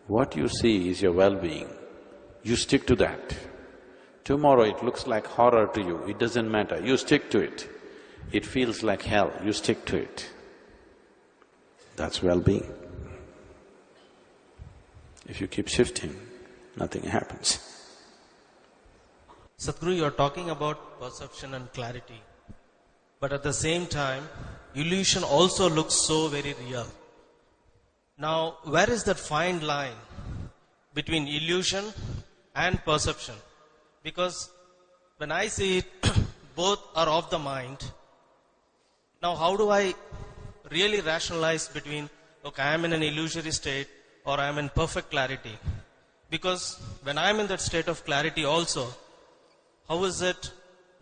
What you see is your well-being, you stick to that. Tomorrow it looks like horror to you, it doesn't matter, you stick to it. It feels like hell, you stick to it. That's well-being. If you keep shifting, nothing happens. Sadhguru, you're talking about perception and clarity. But at the same time, illusion also looks so very real. Now, where is that fine line between illusion and perception? Because when I see it, both are of the mind. Now, how do I really rationalize between, okay, I am in an illusory state or I am in perfect clarity? Because when I am in that state of clarity also, how is it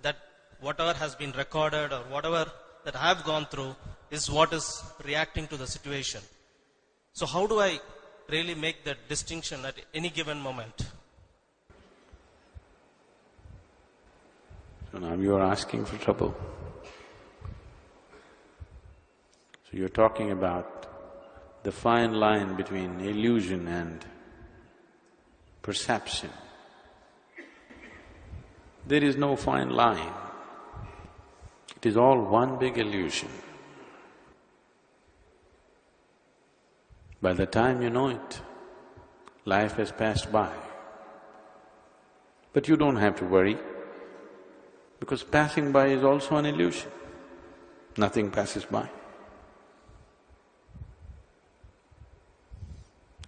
that whatever has been recorded or whatever that I have gone through is what is reacting to the situation? So how do I really make that distinction at any given moment? So now you are asking for trouble. So you're talking about the fine line between illusion and perception. There is no fine line. It is all one big illusion. By the time you know it, life has passed by. But you don't have to worry, because passing by is also an illusion. Nothing passes by.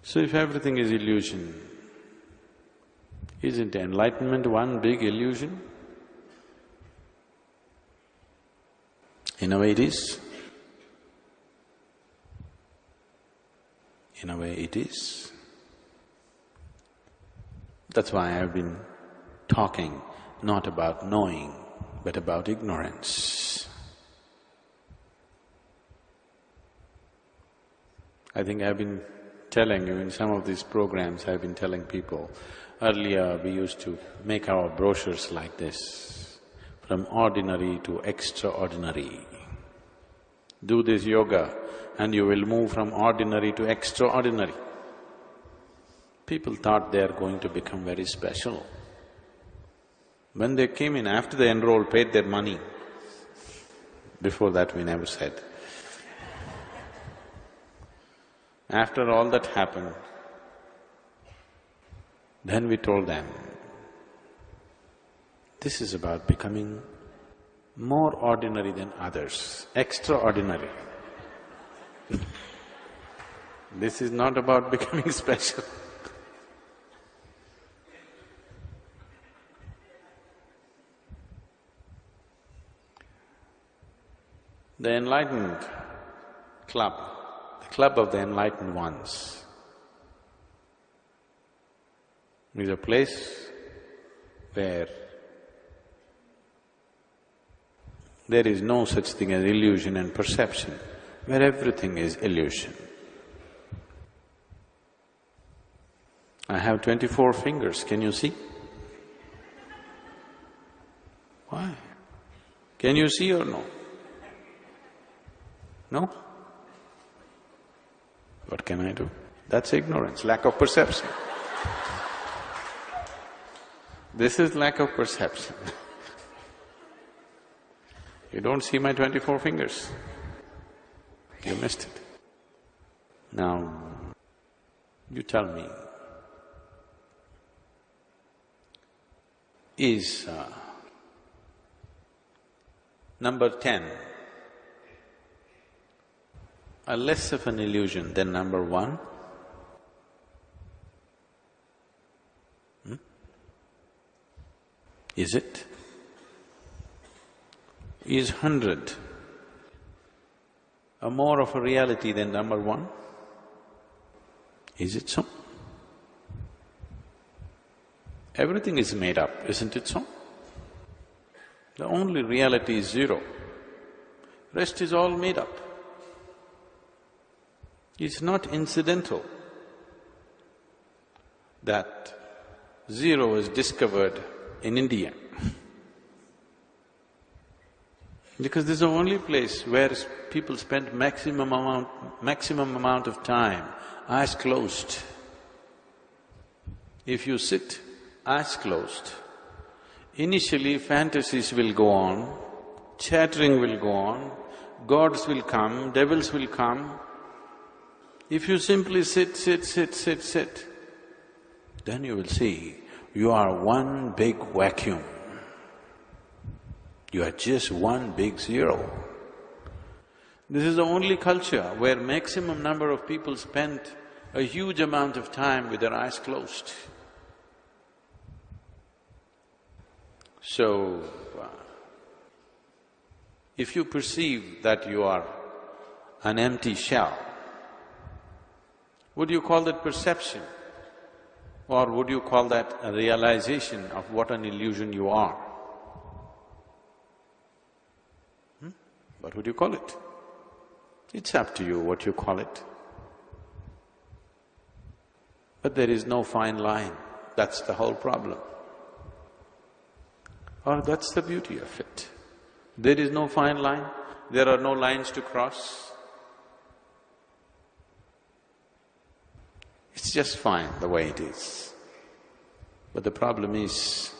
So if everything is illusion, isn't enlightenment one big illusion? In a way it is. In a way it is. That's why I've been talking not about knowing, but about ignorance. I think I've been telling you in some of these programs, I've been telling people, earlier we used to make our brochures like this, from ordinary to extraordinary. Do this yoga and you will move from ordinary to extraordinary. People thought they are going to become very special. When they came in, after they enrolled, paid their money, before that we never said. After all that happened, then we told them, this is about becoming more ordinary than others, extraordinary. This is not about becoming special. The enlightened club, the club of the enlightened ones, is a place where there is no such thing as illusion and perception, where everything is illusion. I have 24 fingers, can you see? Why? Can you see or no? No? What can I do? That's ignorance, lack of perception. This is lack of perception. You don't see my 24 fingers. You missed it. Now, you tell me, is number 10 a less of an illusion than number 1? Is it? Is 100 a more of a reality than number 1? Is it so? Everything is made up, isn't it so? The only reality is 0. Rest is all made up. It's not incidental that 0 is discovered in India. Because this is the only place where people spend maximum amount of time, eyes closed. If you sit eyes closed, initially fantasies will go on, chattering will go on, gods will come, devils will come. If you simply sit, then you will see you are one big vacuum. You are just one big zero. This is the only culture where maximum number of people spend a huge amount of time with their eyes closed. So, if you perceive that you are an empty shell, would you call that perception? Or would you call that a realization of what an illusion you are? What would you call it? It's up to you what you call it. But there is no fine line, that's the whole problem. Or that's the beauty of it. There is no fine line, there are no lines to cross. It's just fine the way it is. But the problem is,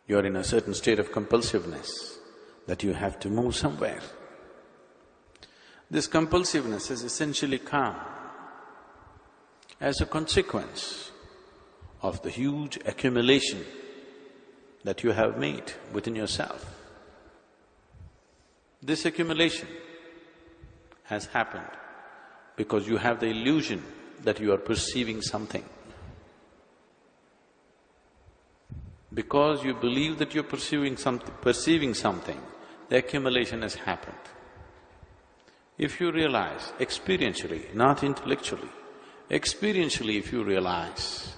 you're in a certain state of compulsiveness that you have to move somewhere. This compulsiveness has essentially come as a consequence of the huge accumulation that you have made within yourself. This accumulation has happened because you have the illusion that you are perceiving something. Because you believe that you're perceiving something, the accumulation has happened. If you realize experientially, not intellectually, experientially if you realize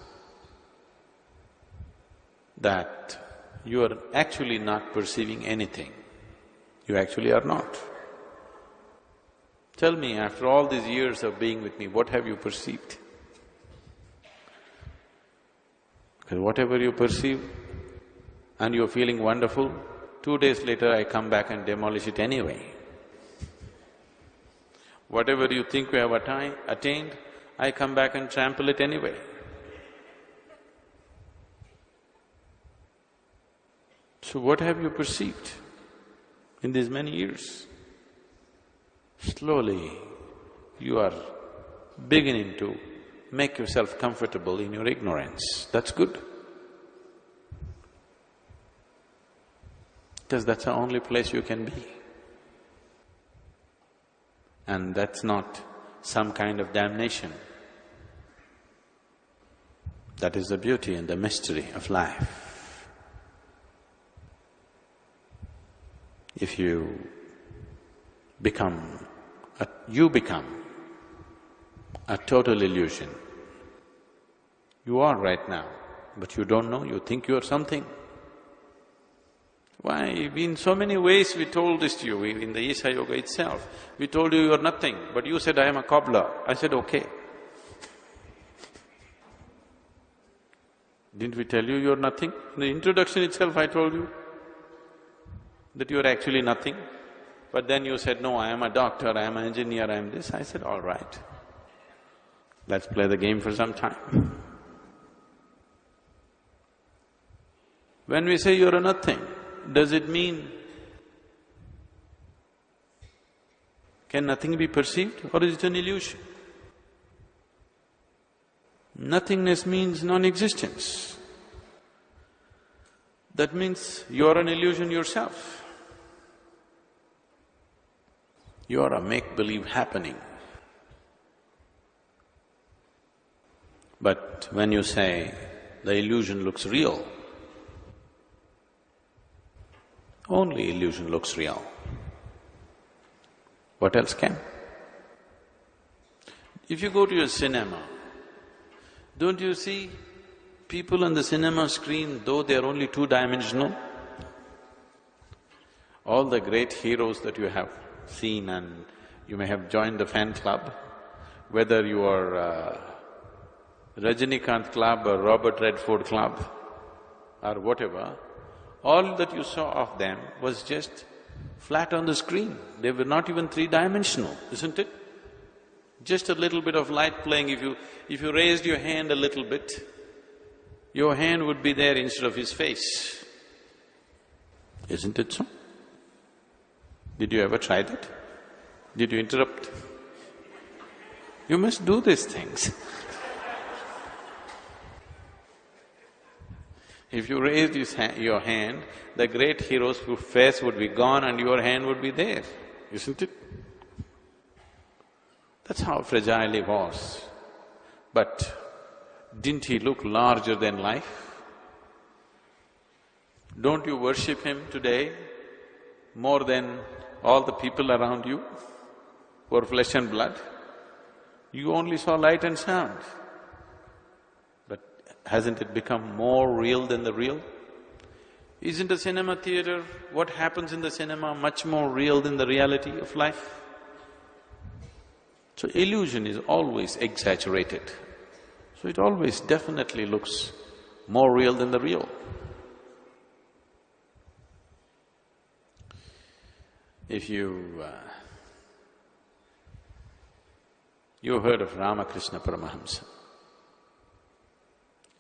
that you are actually not perceiving anything, you actually are not. Tell me, after all these years of being with me, what have you perceived? Because whatever you perceive and you're feeling wonderful, 2 days later I come back and demolish it anyway. Whatever you think we have attained, I come back and trample it anyway. So what have you perceived in these many years? Slowly, you are beginning to make yourself comfortable in your ignorance. That's good. Because that's the only place you can be. And that's not some kind of damnation. That is the beauty and the mystery of life. If you become a total illusion. You are right now, but you don't know, you think you are something. Why? In so many ways we told this to you, in the Isha Yoga itself. We told you are nothing, but you said, I am a cobbler. I said, okay. Didn't we tell you you're nothing? In the introduction itself I told you that you're actually nothing. But then you said, no, I am a doctor, I am an engineer, I am this. I said, all right, let's play the game for some time. When we say you're a nothing, does it mean… can nothing be perceived or is it an illusion? Nothingness means non-existence. That means you're an illusion yourself. You are a make-believe happening. But when you say the illusion looks real, only illusion looks real. What else can? If you go to a cinema, don't you see people on the cinema screen, though they are only two-dimensional? All the great heroes that you have seen, and you may have joined the fan club, whether you are Rajinikanth club or Robert Redford club or whatever, all that you saw of them was just flat on the screen. They were not even three-dimensional, isn't it? Just a little bit of light playing, if you raised your hand a little bit, your hand would be there instead of his face. Isn't it so? Did you ever try that? Did you interrupt? You must do these things. If you raised your hand, the great hero's face would be gone and your hand would be there, isn't it? That's how fragile he was. But didn't he look larger than life? Don't you worship him today more than all the people around you who are flesh and blood? You only saw light and sound. But hasn't it become more real than the real? Isn't a cinema theater, what happens in the cinema, much more real than the reality of life? So illusion is always exaggerated. So it always definitely looks more real than the real. If you heard of Ramakrishna Paramahamsa.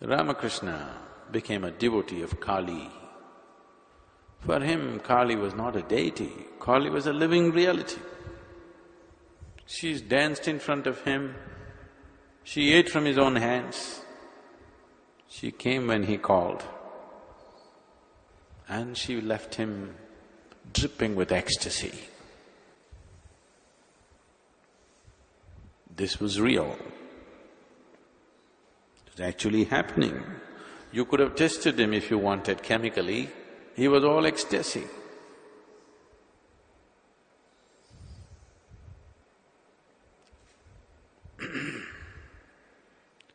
Ramakrishna became a devotee of Kali. For him, Kali was not a deity, Kali was a living reality. She danced in front of him, she ate from his own hands, she came when he called, and she left him dripping with ecstasy. This was real. It was actually happening. You could have tested him if you wanted chemically, he was all ecstasy.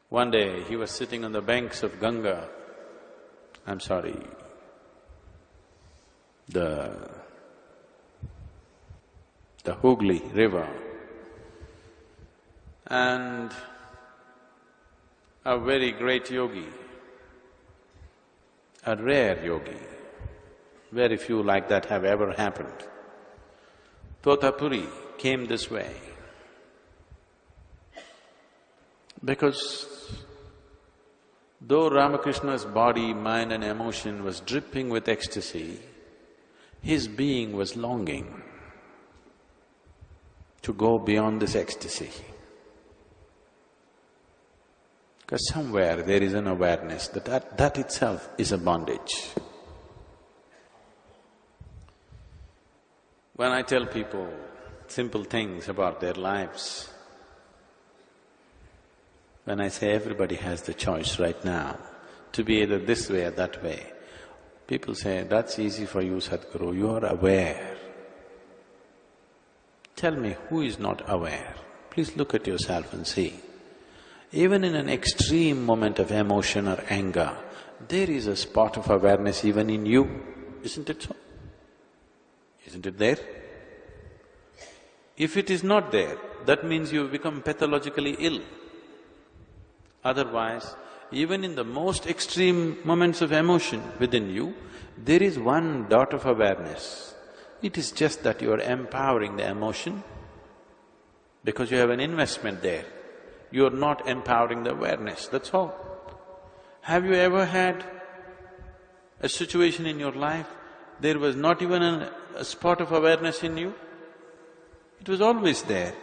One day, he was sitting on the banks of Ganga, the Hooghly river, and a very great yogi, a rare yogi, very few like that have ever happened. Totapuri came this way because though Ramakrishna's body, mind and emotion was dripping with ecstasy, his being was longing to go beyond this ecstasy. Because somewhere there is an awareness that itself is a bondage. When I tell people simple things about their lives, when I say everybody has the choice right now to be either this way or that way, people say, that's easy for you, Sadhguru, you are aware. Tell me, who is not aware? Please look at yourself and see. Even in an extreme moment of emotion or anger, there is a spot of awareness even in you, isn't it so? Isn't it there? If it is not there, that means you've become pathologically ill. Otherwise, even in the most extreme moments of emotion within you, there is one dot of awareness. It is just that you are empowering the emotion because you have an investment there. You are not empowering the awareness, that's all. Have you ever had a situation in your life, there was not even a spot of awareness in you? It was always there.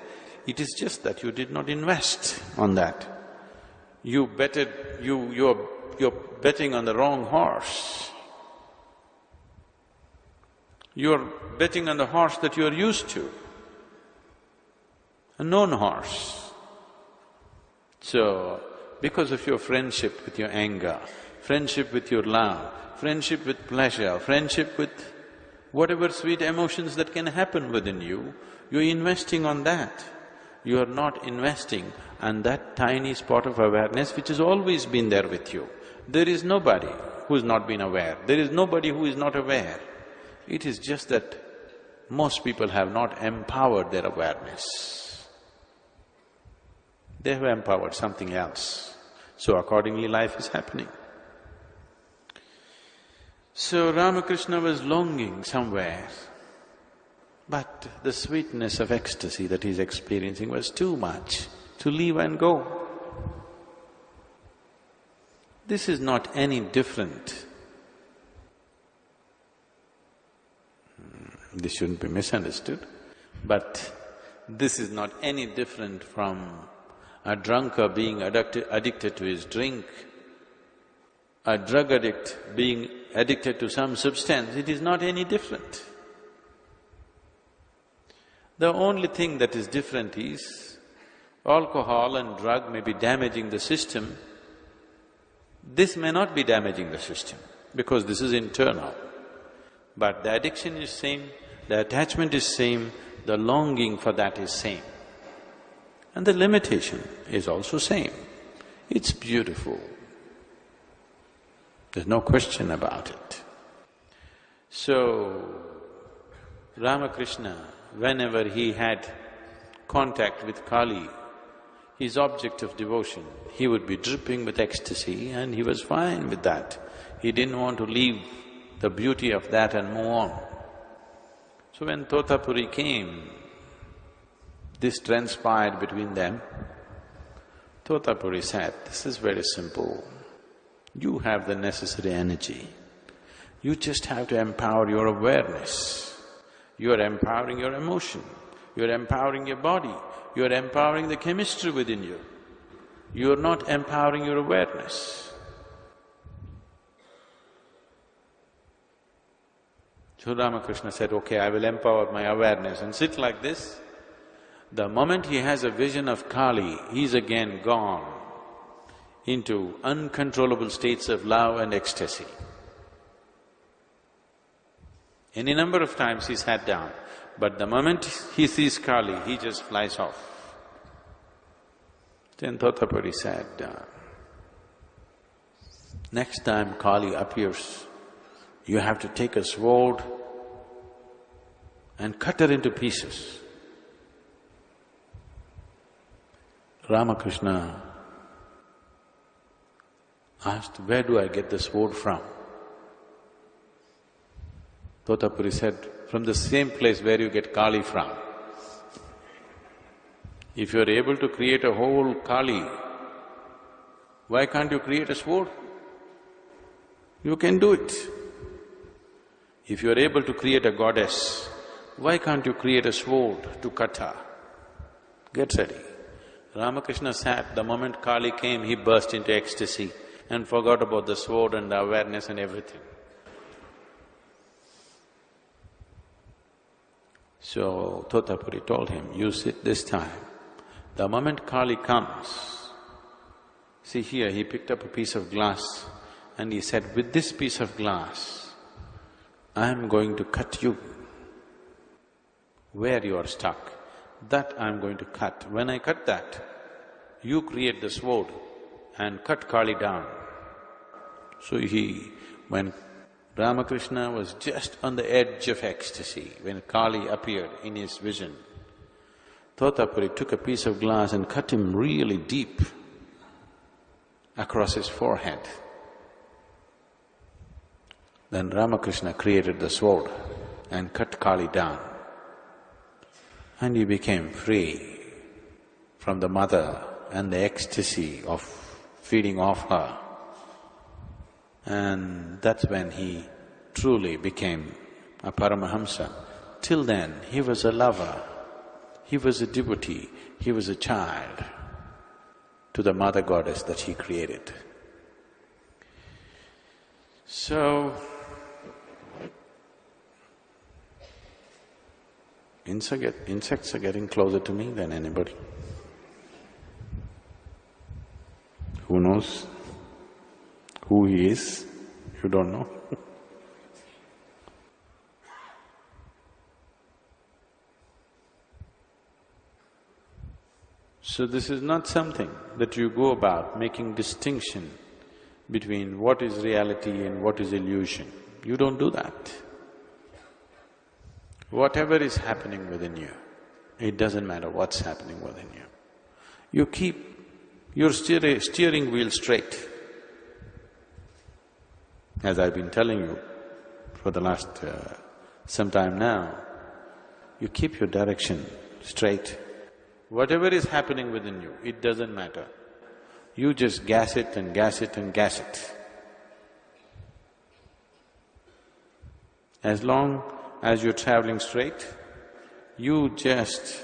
It is just that you did not invest on that. You're betting on the wrong horse. You're betting on the horse that you're used to, a known horse. So, because of your friendship with your anger, friendship with your love, friendship with pleasure, friendship with whatever sweet emotions that can happen within you, you're investing on that. You are not investing on that tiny spot of awareness which has always been there with you. There is nobody who's not been aware, there is nobody who is not aware. It is just that most people have not empowered their awareness. They have empowered something else, so accordingly life is happening. So Ramakrishna was longing somewhere But the sweetness of ecstasy that he's experiencing was too much to leave and go. This is not any different. This shouldn't be misunderstood, but this is not any different from a drunkard being addicted to his drink, a drug addict being addicted to some substance. It is not any different. The only thing that is different is alcohol and drug may be damaging the system. This may not be damaging the system because this is internal. But the addiction is same, the attachment is same, the longing for that is same. And the limitation is also same. It's beautiful. There's no question about it. So, Ramakrishna, whenever he had contact with Kali, his object of devotion, he would be dripping with ecstasy and he was fine with that. He didn't want to leave the beauty of that and move on. So when Totapuri came, this transpired between them. Totapuri said, "This is very simple. You have the necessary energy. You just have to empower your awareness. You are empowering your emotion, you are empowering your body, you are empowering the chemistry within you. You are not empowering your awareness." So Ramakrishna said, "Okay, I will empower my awareness and sit like this." The moment he has a vision of Kali, he's again gone into uncontrollable states of love and ecstasy. Any number of times he sat down, but the moment he sees Kali, he just flies off. Then Totapuri said, "Next time Kali appears, you have to take a sword and cut her into pieces." Ramakrishna asked, "Where do I get the sword from?" Totapuri said, "From the same place where you get Kali from. If you're able to create a whole Kali, why can't you create a sword? You can do it. If you're able to create a goddess, why can't you create a sword to cut her? Get ready." Ramakrishna sat, the moment Kali came, he burst into ecstasy and forgot about the sword and the awareness and everything. So Totapuri told him, "You sit this time. The moment Kali comes, see here," he picked up a piece of glass and he said, "With this piece of glass, I am going to cut you. Where you are stuck, that I am going to cut. When I cut that, you create the sword and cut Kali down." So when Ramakrishna was just on the edge of ecstasy, when Kali appeared in his vision, Totapuri took a piece of glass and cut him really deep across his forehead. Then Ramakrishna created the sword and cut Kali down. And he became free from the mother and the ecstasy of feeding off her. And that's when he truly became a Paramahamsa. Till then, he was a lover, he was a devotee, he was a child to the mother goddess that he created. So, insects are getting closer to me than anybody. Who knows who he is? You don't know. So this is not something that you go about making distinction between what is reality and what is illusion. You don't do that. Whatever is happening within you, it doesn't matter what's happening within you. You keep your steering wheel straight. As I've been telling you for the last some time now, You keep your direction straight. Whatever is happening within you, it doesn't matter. You just gas it and gas it and gas it. As long as you're traveling straight, you just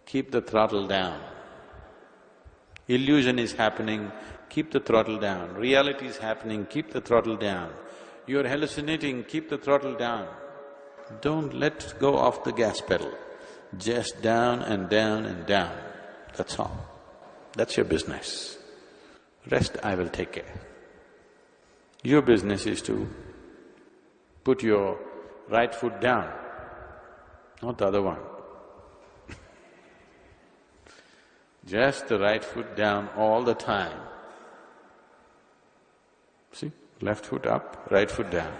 keep the throttle down. Illusion is happening, keep the throttle down. Reality is happening, keep the throttle down. You're hallucinating, keep the throttle down. Don't let go off the gas pedal. Just down and down and down, that's all. That's your business. Rest I will take care. Your business is to put your right foot down, not the other one. Just the right foot down all the time. See, left foot up, right foot down.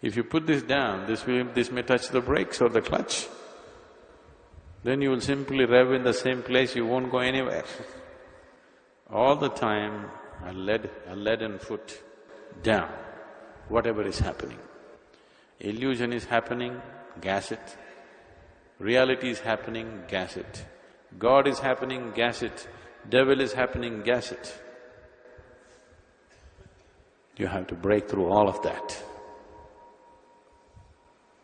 If you put this down, this may touch the brakes or the clutch. Then you will simply rev in the same place, you won't go anywhere. All the time, a leaden foot down, whatever is happening. Illusion is happening, gas it. Reality is happening, gas it. God is happening, gas it. Devil is happening, gas it. You have to break through all of that.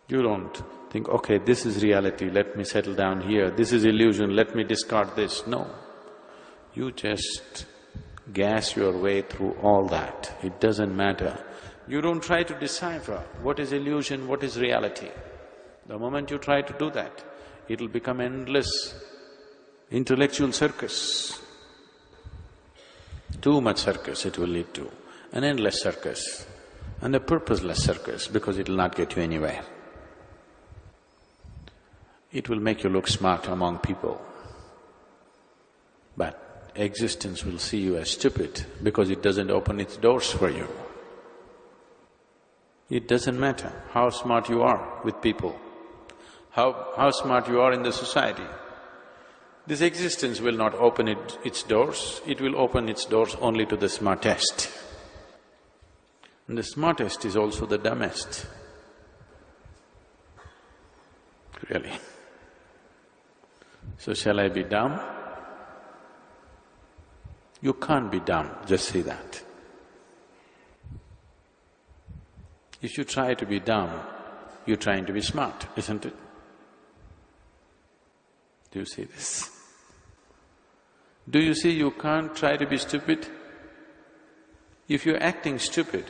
You don't think, okay, this is reality, let me settle down here, this is illusion, let me discard this. No. You just gas your way through all that. It doesn't matter. You don't try to decipher what is illusion, what is reality. The moment you try to do that, it'll become endless intellectual circus. Too much circus it will lead to, an endless circus and a purposeless circus because it'll not get you anywhere. It will make you look smart among people, but existence will see you as stupid because it doesn't open its doors for you. It doesn't matter how smart you are with people, how smart you are in the society. This existence will not open its doors, it will open its doors only to the smartest. And the smartest is also the dumbest, really. So shall I be dumb? You can't be dumb, just say that. If you try to be dumb, you're trying to be smart, isn't it? Do you see this? Do you see you can't try to be stupid? If you're acting stupid,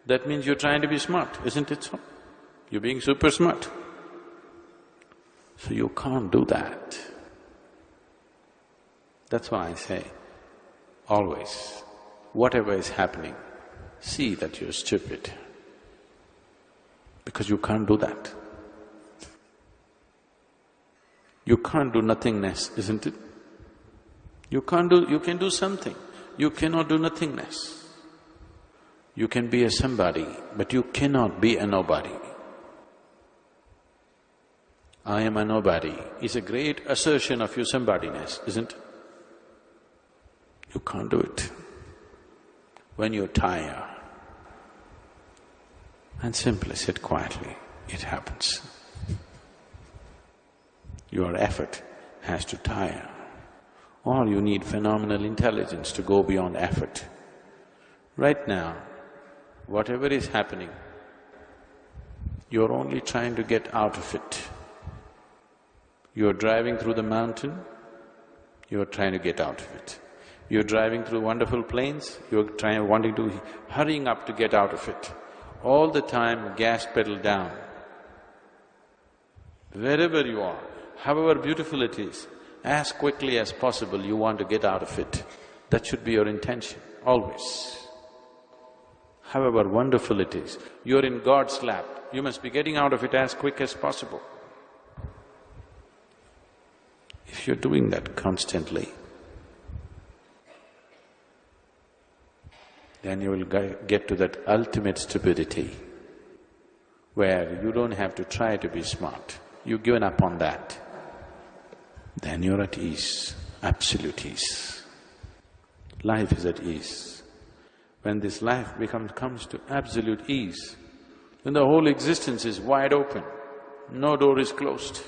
that means you're trying to be smart, isn't it so? You're being super smart. So you can't do that. That's why I say, always, whatever is happening, see that you're stupid, because you can't do that. You can't do nothingness, isn't it? You can do something, you cannot do nothingness. You can be a somebody, but you cannot be a nobody. I am a nobody is a great assertion of your somebodyness, isn't it? You can't do it. When you're tired and simply sit quietly, it happens. Your effort has to tire, or you need phenomenal intelligence to go beyond effort. Right now, whatever is happening, you're only trying to get out of it. You're driving through the mountain, you're trying to get out of it. You're driving through wonderful plains, you're hurrying up to get out of it. All the time, gas pedal down. Wherever you are, however beautiful it is, as quickly as possible you want to get out of it. That should be your intention, always. However wonderful it is, you're in God's lap, you must be getting out of it as quick as possible. If you're doing that constantly, then you will get to that ultimate stupidity where you don't have to try to be smart. You've given up on that. Then you're at ease, absolute ease. Life is at ease. When this life comes to absolute ease, when the whole existence is wide open, no door is closed,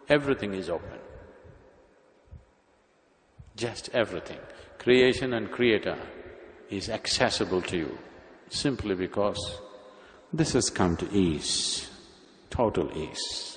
everything is open. Just everything. Creation and creator is accessible to you simply because this has come to ease, total ease.